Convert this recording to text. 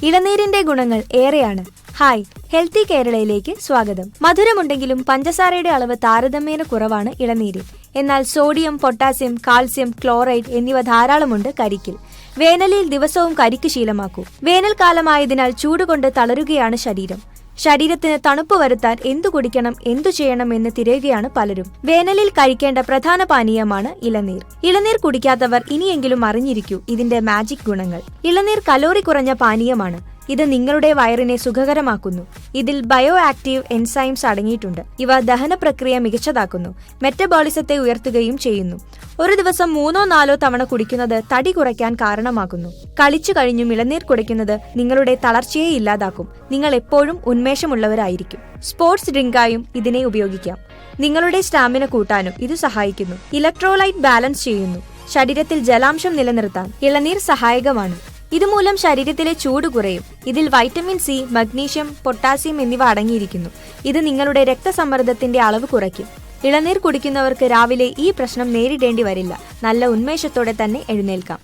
ഇളനീരിന്റെ ഗുണങ്ങൾ ഏറെയാണ്. Hi, healthy കേരളയിലേക്ക് സ്വാഗതം. മധുരമുണ്ടെങ്കിലും പഞ്ചസാരയുടെ അളവ് താരതമ്യേന കുറവാണ് ഇളനീരിൽ. എന്നാൽ സോഡിയം, പൊട്ടാസ്യം, കാൽസ്യം, ക്ലോറൈഡ് എന്നിവ ധാരാളമുണ്ട് കരിക്കിൽ. വേനലിൽ ദിവസവും കരിക്ക് ശീലമാക്കൂ. വേനൽക്കാലമായതിനാൽ ചൂടുകൊണ്ട് തളരുകയാണ് ശരീരം. ശരീരത്തിന് തണുപ്പ് വരുത്താൻ എന്തു കുടിക്കണം, എന്തു ചെയ്യണം എന്ന് തിരയുകയാണ് പലരും. വേനലിൽ കഴിക്കേണ്ട പ്രധാന പാനീയമാണ് ഇളനീർ. ഇളനീർ കുടിക്കാത്തവർ ഇനിയെങ്കിലും അറിഞ്ഞിരിക്കൂ ഇതിന്റെ മാജിക് ഗുണങ്ങൾ. ഇളനീർ കലോറി കുറഞ്ഞ പാനീയമാണ്. ഇത് നിങ്ങളുടെ വയറിനെ സുഖകരമാക്കുന്നു. ഇതിൽ ബയോ ആക്റ്റീവ് എൻസൈംസ് അടങ്ങിയിട്ടുണ്ട്. ഇവ ദഹന പ്രക്രിയ മികച്ചതാക്കുന്നു, മെറ്റബോളിസത്തെ ഉയർത്തുകയും ചെയ്യുന്നു. ഒരു ദിവസം 3-4 തവണ കുടിക്കുന്നത് തടി കുറയ്ക്കാൻ കാരണമാകുന്നു. കളിച്ചു കഴിഞ്ഞും ഇളനീർ കുടിക്കുന്നത് നിങ്ങളുടെ തളർച്ചയെ ഇല്ലാതാക്കും. നിങ്ങൾ എപ്പോഴും ഉന്മേഷമുള്ളവരായിരിക്കും. സ്പോർട്സ് ഡ്രിങ്കായും ഇതിനെ ഉപയോഗിക്കാം. നിങ്ങളുടെ സ്റ്റാമിന കൂട്ടാനും ഇത് സഹായിക്കുന്നു. ഇലക്ട്രോലൈറ്റ് ബാലൻസ് ചെയ്യുന്നു. ശരീരത്തിൽ ജലാംശം നിലനിർത്താൻ ഇളനീർ സഹായകമാണ്. ഇതുമൂലം ശരീരത്തിലെ ചൂട് കുറയും. ഇതിൽ വൈറ്റമിൻ സി, മഗ്നീഷ്യം, പൊട്ടാസ്യം എന്നിവ അടങ്ങിയിരിക്കുന്നു. ഇത് നിങ്ങളുടെ രക്തസമ്മർദ്ദത്തിന്റെ അളവ് കുറയ്ക്കും. ഇളനീർ കുടിക്കുന്നവർക്ക് രാവിലെ ഈ പ്രശ്നം നേരിടേണ്ടി വരില്ല. നല്ല ഉന്മേഷത്തോടെ തന്നെ എഴുന്നേൽക്കാം.